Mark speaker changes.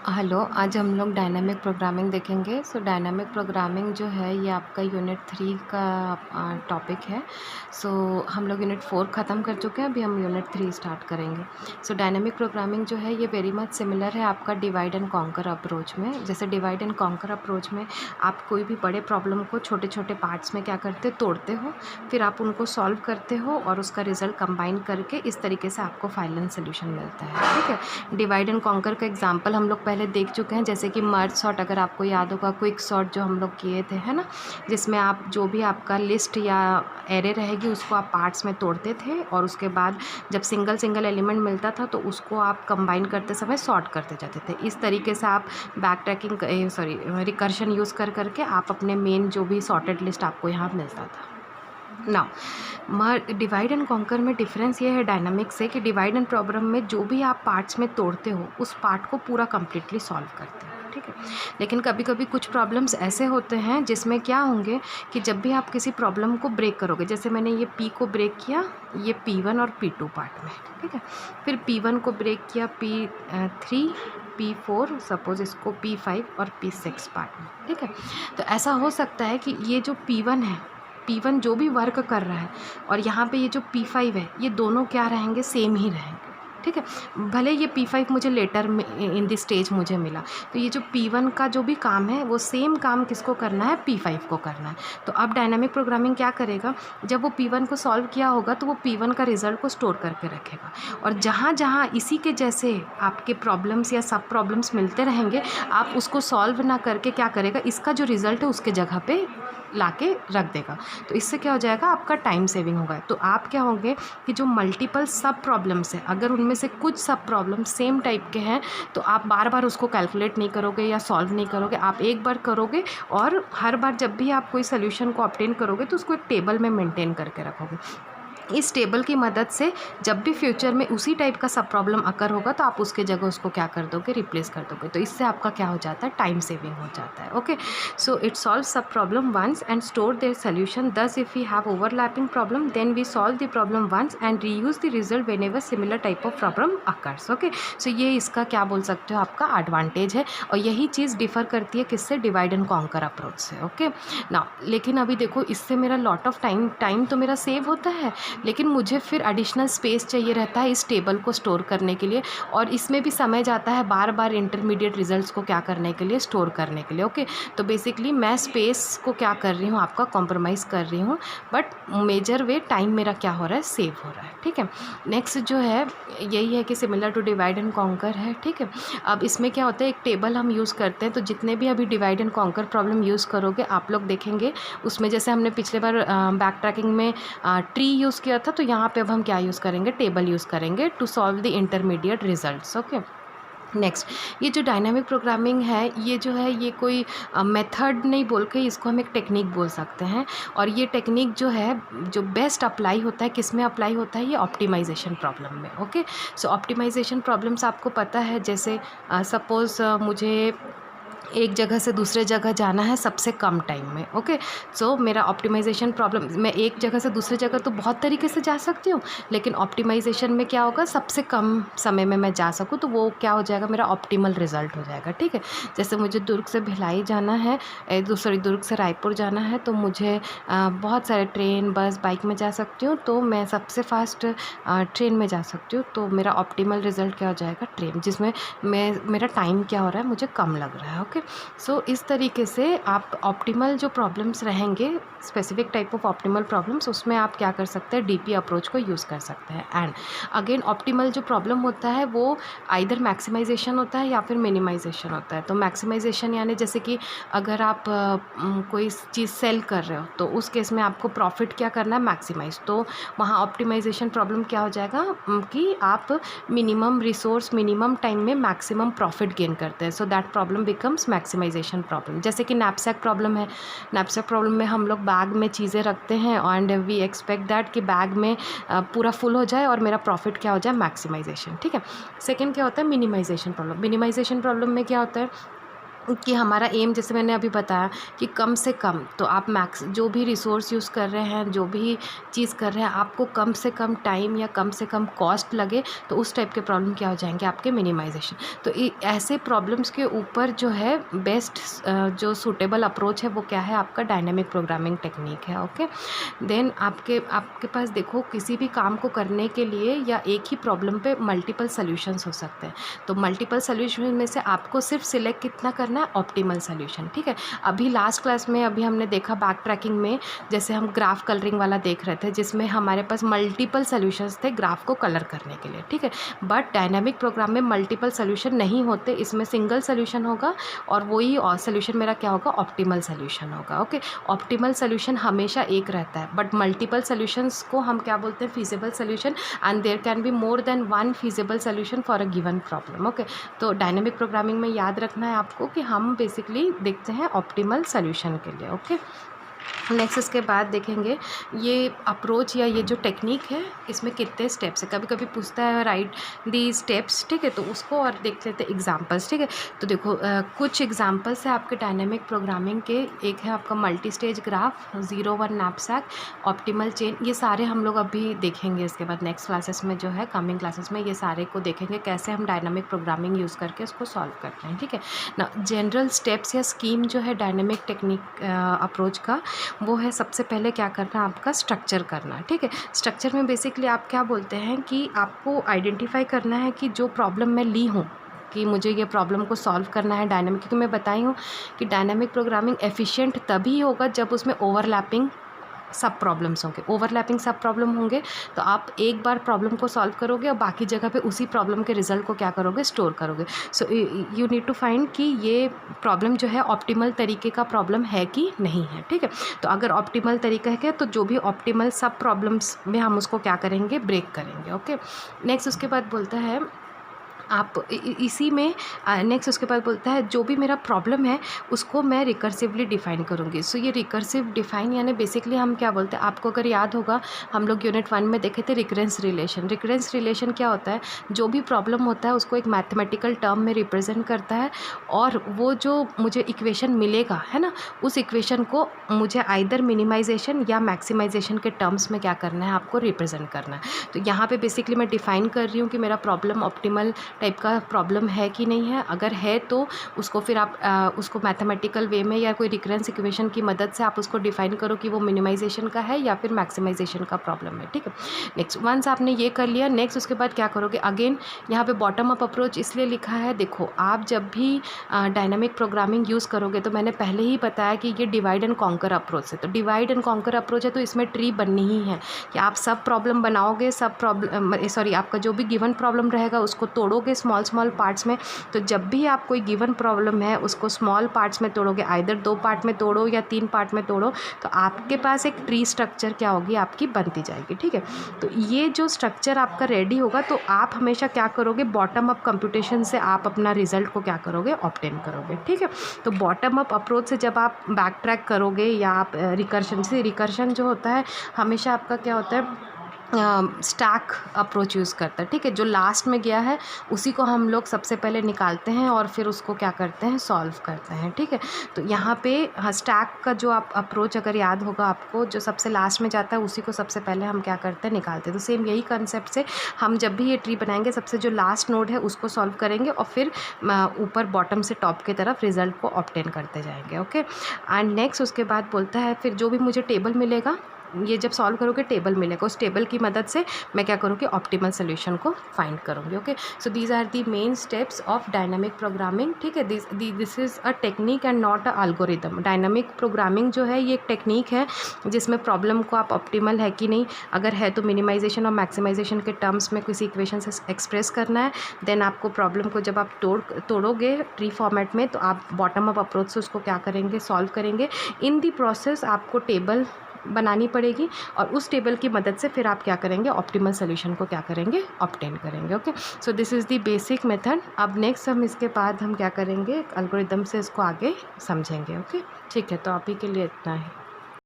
Speaker 1: Hello, आज हम लोग डायनामिक प्रोग्रामिंग देखेंगे। डायनामिक प्रोग्रामिंग जो है ये आपका यूनिट 3 का टॉपिक है। हम लोग यूनिट 4 ख़त्म कर चुके हैं, अभी हम यूनिट 3 स्टार्ट करेंगे। डायनामिक प्रोग्रामिंग जो है ये वेरी मच सिमिलर है आपका डिवाइड एंड कॉन्कर अप्रोच में। जैसे डिवाइड एंड कॉन्कर अप्रोच में आप कोई भी बड़े प्रॉब्लम को छोटे छोटे पार्ट्स में क्या करते, तोड़ते हो, फिर आप उनको सॉल्व करते हो और उसका रिजल्ट कंबाइन करके इस तरीके से आपको फाइनल सोल्यूशन मिलता है। ठीक है, डिवाइड एंड कॉन्कर का एग्जाम्पल हम लोग पहले देख चुके हैं, जैसे कि मर्ज सॉर्ट, अगर आपको याद होगा, क्विक सॉर्ट जो हम लोग किए थे, है ना, जिसमें आप जो भी आपका लिस्ट या एरे रहेगी उसको आप पार्ट्स में तोड़ते थे और उसके बाद जब सिंगल सिंगल एलिमेंट मिलता था तो उसको आप कंबाइन करते समय सॉर्ट करते जाते थे। इस तरीके से आप बैक ट्रैकिंग रिकर्शन यूज़ कर करके आप अपने मेन जो भी सॉर्टेड लिस्ट आपको यहाँ मिलता था। नाउ डिवाइड एंड कॉन्कर में डिफरेंस ये है डायनामिक से कि डिवाइड एंड प्रॉब्लम में जो भी आप पार्ट्स में तोड़ते हो उस पार्ट को पूरा कम्प्लीटली सॉल्व करते हो। ठीक है, लेकिन कभी कभी कुछ प्रॉब्लम्स ऐसे होते हैं जिसमें क्या होंगे कि जब भी आप किसी प्रॉब्लम को ब्रेक करोगे, जैसे मैंने ये P को ब्रेक किया, ये P1 और P2 पार्ट में, ठीक है, फिर P1 को ब्रेक किया P3, P4, सपोज इसको P5 और P6 पार्ट में। ठीक है, तो ऐसा हो सकता है कि ये जो P1 है, P1 जो भी वर्क कर रहा है और यहाँ पे ये जो P5 है, ये दोनों क्या रहेंगे, सेम ही रहेंगे। ठीक है, भले ये P5 मुझे लेटर में इन दिस स्टेज मुझे मिला, तो ये जो P1 का जो भी काम है वो सेम काम किसको करना है, P5 को करना है। तो अब डायनामिक प्रोग्रामिंग क्या करेगा, जब वो P1 को सॉल्व किया होगा तो वो P1 का रिजल्ट को स्टोर करके रखेगा और जहाँ जहाँ इसी के जैसे आपके प्रॉब्लम्स या सब प्रॉब्लम्स मिलते रहेंगे, आप उसको सॉल्व ना करके क्या करेगा, इसका जो रिज़ल्ट है उसके जगह पे लाके रख देगा। तो इससे क्या हो जाएगा, आपका टाइम सेविंग होगा। तो आप क्या होंगे कि जो मल्टीपल सब प्रॉब्लम्स है, अगर उनमें से कुछ सब प्रॉब्लम सेम टाइप के हैं तो आप बार बार उसको कैलकुलेट नहीं करोगे या सॉल्व नहीं करोगे, आप एक बार करोगे और हर बार जब भी आप कोई सोल्यूशन को ऑब्टेन करोगे तो उसको एक टेबल में मेंटेन करके रखोगे। इस टेबल की मदद से जब भी फ्यूचर में उसी टाइप का सब प्रॉब्लम अकर होगा तो आप उसके जगह उसको क्या कर दोगे, रिप्लेस कर दोगे। तो इससे आपका क्या हो जाता है, टाइम सेविंग हो जाता है। Okay, so it solve sub problem once and store their solution. Thus if we have overlapping problem then we solve the problem once and reuse the result whenever similar type of problem occurs. Okay, so ये इसका क्या बोल सकते हो, आपका advantage है और यही चीज़ डिफर करती है किससे, डिवाइड एंड कॉन्कर अप्रोच से। ओके ना, लेकिन अभी देखो इससे मेरा लॉट ऑफ टाइम तो मेरा सेव होता है, लेकिन मुझे फिर एडिशनल स्पेस चाहिए रहता है इस टेबल को स्टोर करने के लिए और इसमें भी समय जाता है बार बार इंटरमीडिएट रिजल्ट्स को क्या करने के लिए, स्टोर करने के लिए। ओके, तो बेसिकली मैं स्पेस को क्या कर रही हूँ, आपका कॉम्प्रोमाइज़ कर रही हूँ, बट मेजर वे टाइम मेरा क्या हो रहा है, सेव हो रहा है। ठीक है, नेक्स्ट जो है यही है कि similar to divide and conquer है। ठीक है, अब इसमें क्या होता है, एक टेबल हम यूज़ करते हैं, तो जितने भी अभी divide and conquer problem use करोगे आप लोग देखेंगे उसमें, जैसे हमने पिछले बार बैक ट्रैकिंग में ट्री यूज़ किया था, तो यहाँ पे अब हम क्या यूज़ करेंगे, टेबल यूज़ करेंगे to solve the intermediate results. Okay, next, ये जो डायनामिक प्रोग्रामिंग है ये जो है ये कोई मेथड नहीं बोल के इसको हम एक टेक्निक बोल सकते हैं और ये टेक्निक जो है जो बेस्ट अप्लाई होता है, किस में अप्लाई होता है, ये ऑप्टिमाइजेशन प्रॉब्लम में। ओके, सो ऑप्टिमाइजेशन प्रॉब्लम्स आपको पता है, जैसे सपोज़ मुझे एक जगह से दूसरे जगह जाना है सबसे कम टाइम में। ओके, सो मेरा ऑप्टिमाइजेशन प्रॉब्लम, मैं एक जगह से दूसरे जगह तो बहुत तरीके से जा सकती हूँ, लेकिन ऑप्टिमाइजेशन में क्या होगा, सबसे कम समय में मैं जा सकूँ, तो वो क्या हो जाएगा, मेरा ऑप्टिमल रिजल्ट हो जाएगा। ठीक है, जैसे मुझे दुर्ग से भिलाई जाना है, दुर्ग से रायपुर जाना है, तो मुझे बहुत सारे ट्रेन, बस, बाइक में जा सकती हूँ, तो मैं सबसे फास्ट ट्रेन में जा सकती हूँ, तो मेरा ऑप्टिमल रिजल्ट क्या हो जाएगा, ट्रेन, जिसमें मेरा टाइम क्या हो रहा है, मुझे कम लग रहा है। ओके, सो इस तरीके से आप ऑप्टिमल जो प्रॉब्लम्स रहेंगे, specific type of optimal problems, उसमें आप क्या कर सकते हैं, डीपी अप्रोच को यूज़ कर सकते हैं। एंड अगेन ऑप्टिमल जो प्रॉब्लम होता है वो आइदर मैक्सिमाइजेशन होता है या फिर मिनिमाइजेशन होता है। तो मैक्सिमाइजेशन यानी जैसे कि अगर आप कोई चीज़ सेल कर रहे हो तो उस केस में आपको प्रॉफिट क्या करना है, मैक्सिमाइज, तो वहाँ ऑप्टिमाइजेशन प्रॉब्लम क्या हो जाएगा कि आप मिनिमम रिसोर्स मिनिमम टाइम में मैक्सिमम प्रॉफिट गेन करते हैं। So that problem becomes maximization problem. जैसे कि नैपसैक प्रॉब्लम है, नैपसैक प्रॉब्लम में हम लोग बैग में चीज़ें रखते हैं एंड वी एक्सपेक्ट दैट कि बैग में पूरा फुल हो जाए और मेरा प्रॉफिट क्या हो जाए, मैक्सिमाइजेशन। ठीक है, सेकंड क्या होता है, मिनिमाइजेशन प्रॉब्लम। मिनिमाइजेशन प्रॉब्लम में क्या होता है, कि हमारा एम, जैसे मैंने अभी बताया कि कम से कम, तो आप मैक्स जो भी रिसोर्स यूज़ कर रहे हैं, जो भी चीज़ कर रहे हैं, आपको कम से कम टाइम या कम से कम कॉस्ट लगे, तो उस टाइप के प्रॉब्लम क्या हो जाएंगे आपके, मिनिमाइजेशन। तो ऐसे प्रॉब्लम्स के ऊपर जो है बेस्ट जो सूटेबल अप्रोच है वो क्या है, आपका डायनेमिक प्रोग्रामिंग टेक्निक है। ओके, देन आपके पास देखो, किसी भी काम को करने के लिए या एक ही प्रॉब्लम पे मल्टीपल सोल्यूशंस हो सकते हैं। तो मल्टीपल सोल्यूशन में से आपको सिर्फ सिलेक्ट कितना करना है, ऑप्टिमल सोल्यूशन। ठीक है, अभी लास्ट क्लास में अभी हमने देखा बैक ट्रैकिंग में, जैसे हम ग्राफ कलरिंग वाला देख रहे थे, जिसमें हमारे पास मल्टीपल सोल्यूशंस थे ग्राफ को कलर करने के लिए। ठीक है, बट डायनामिक प्रोग्राम में मल्टीपल सोल्यूशन नहीं होते, इसमें सिंगल सोल्यूशन होगा और वही सोल्यूशन मेरा क्या होगा, ऑप्टिमल सोल्यूशन होगा। ओके, ऑप्टिमल सोल्यूशन हमेशा एक रहता है, बट मल्टीपल सोल्यूशंस को हम क्या बोलते हैं, feasible solution, and there can be more than one feasible solution for a given problem. Okay, तो डायनेमिक प्रोग्रामिंग में याद रखना है आपको कि हम बेसिकली देखते हैं ऑप्टिमल सोल्यूशन के लिए। ओके, नेक्स्ट इसके बाद देखेंगे ये अप्रोच या ये जो टेक्निक है, इसमें कितने स्टेप्स है। कभी कभी पूछता है राइट दी स्टेप्स। ठीक है, तो उसको और देख लेते हैं एग्जांपल्स। ठीक है, तो देखो कुछ एग्जांपल्स है आपके डायनेमिक प्रोग्रामिंग के। एक है आपका multi stage graph, 0-1 knapsack, optimal chain. ये सारे हम लोग अभी देखेंगे इसके बाद नेक्स्ट क्लासेस में, जो है कमिंग क्लासेस में ये सारे को देखेंगे कैसे हम डायनेमिक प्रोग्रामिंग यूज़ करके उसको सॉल्व करते हैं। ठीक है ना, जनरल स्टेप्स या स्कीम जो है डायनेमिक टेक्निक अप्रोच का, वो है सबसे पहले क्या करना है, आपका स्ट्रक्चर करना। ठीक है, स्ट्रक्चर में बेसिकली आप क्या बोलते हैं कि आपको आइडेंटिफाई करना है कि जो प्रॉब्लम मैं ली हूँ, कि मुझे ये प्रॉब्लम को सॉल्व करना है डायनेमिक, क्योंकि मैं बताई हूँ कि डायनेमिक प्रोग्रामिंग एफिशिएंट तभी होगा जब उसमें ओवरलैपिंग सब प्रॉब्लम्स होंगे। ओवरलैपिंग सब प्रॉब्लम होंगे तो आप एक बार प्रॉब्लम को सॉल्व करोगे और बाकी जगह पे उसी प्रॉब्लम के रिजल्ट को क्या करोगे, स्टोर करोगे। So you need to find कि ये प्रॉब्लम जो है ऑप्टिमल तरीके का प्रॉब्लम है कि नहीं है। ठीक है, तो अगर ऑप्टिमल तरीका है तो जो भी ऑप्टिमल सब प्रॉब्लम्स में हम उसको क्या करेंगे, ब्रेक करेंगे। ओके, नेक्स्ट उसके बाद बोलता है आप इसी में नेक्स्ट उसके बाद बोलता है जो भी मेरा प्रॉब्लम है उसको मैं रिकर्सिवली डिफ़ाइन करूँगी। सो ये रिकर्सिव डिफ़ाइन यानी बेसिकली हम क्या बोलते हैं, आपको अगर याद होगा हम लोग यूनिट 1 में देखे थे रिकरेंस रिलेशन। रिकरेंस रिलेशन क्या होता है, जो भी प्रॉब्लम होता है उसको एक मैथमेटिकल टर्म में रिप्रेजेंट करता है, और वो जो मुझे इक्वेशन मिलेगा है ना, उस इक्वेशन को मुझे आइदर मिनिमाइजेशन या मैक्सिमाइजेशन के टर्म्स में क्या करना है, आपको रिप्रेजेंट करना है। तो यहाँ पे बेसिकली मैं डिफ़ाइन कर रही हूँ कि मेरा प्रॉब्लम ऑप्टिमल टाइप का प्रॉब्लम है कि नहीं है। अगर है तो उसको फिर आप उसको मैथमेटिकल वे में या कोई रिकरेंस इक्वेशन की मदद से आप उसको डिफाइन करो कि वो मिनिमाइजेशन का है या फिर मैक्सिमाइजेशन का प्रॉब्लम है। ठीक है, नेक्स्ट वंस आपने ये कर लिया, नेक्स्ट उसके बाद क्या करोगे, अगेन यहाँ पे बॉटम अप अप्रोच इसलिए लिखा है, देखो आप जब भी डायनामिक प्रोग्रामिंग यूज़ करोगे तो मैंने पहले ही बताया कि ये डिवाइड एंड कॉन्कर अप्रोच है। तो डिवाइड एंड कॉन्कर अप्रोच है तो इसमें ट्री बननी ही है कि आप सब प्रॉब्लम बनाओगे, सब प्रॉब्लम आपका जो भी गिवन प्रॉब्लम रहेगा उसको तोड़ोगे स्मॉल पार्ट्स में। तो जब भी आप कोई गिवन प्रॉब्लम है उसको स्मॉल पार्ट्स में तोड़ोगे, आइदर 2 पार्ट में तोड़ो या 3 पार्ट में तोड़ो, तो आपके पास एक ट्री स्ट्रक्चर क्या होगी, आपकी बनती जाएगी। ठीक है, तो ये जो स्ट्रक्चर आपका रेडी होगा तो आप हमेशा क्या करोगे, बॉटम अप कंप्यूटेशन से आप अपना रिजल्ट को क्या करोगे, ऑब्टेन करोगे। ठीक है, तो बॉटम अप अप्रोच से जब आप बैक ट्रैक करोगे या आप रिकर्शन से, रिकर्शन जो होता है हमेशा आपका क्या होता है, स्टैक अप्रोच यूज़ करता है। ठीक है, जो लास्ट में गया है उसी को हम लोग सबसे पहले निकालते हैं और फिर उसको क्या करते हैं, सॉल्व करते हैं। ठीक है, तो यहाँ पे स्टैक का जो आप अप्रोच अगर याद होगा आपको, जो सबसे लास्ट में जाता है उसी को सबसे पहले हम क्या करते हैं, निकालते हैं। तो सेम यही कंसेप्ट से हम जब भी ये ट्री बनाएंगे सबसे जो लास्ट नोड है उसको सॉल्व करेंगे और फिर ऊपर बॉटम से टॉप की तरफ रिजल्ट को ऑब्टेन करते जाएंगे। ओके, एंड नेक्स्ट उसके बाद बोलता है फिर जो भी मुझे टेबल मिलेगा, ये जब सॉल्व करोगे टेबल मिलेगा, उस टेबल की मदद से मैं क्या करूँगी, ऑप्टिमल सोल्यूशन को फाइंड करूँगी। Okay, so these are the main steps of dynamic programming. ठीक है, this is a technique and not a algorithm. Dynamic programming जो है ये एक टेक्निक है जिसमें प्रॉब्लम को आप ऑप्टिमल है कि नहीं, अगर है तो मिनिमाइजेशन और मैक्सिमाइजेशन के टर्म्स में किसी इक्वेशन से एक्सप्रेस करना है। देन आपको प्रॉब्लम को जब आप तोड़ोगे ट्री फॉर्मेट में तो आप बॉटम अप अप्रोच से उसको क्या करेंगे, सॉल्व करेंगे। इन दी प्रोसेस आपको टेबल बनानी पड़ेगी और उस टेबल की मदद से फिर आप क्या करेंगे, ऑप्टिमल सोल्यूशन को क्या करेंगे, ऑब्टेन करेंगे। Okay, so this is the basic method. अब नेक्स्ट हम इसके बाद हम क्या करेंगे, एल्गोरिदम से इसको आगे समझेंगे। ओके, ठीक है, तो अभी के लिए इतना है।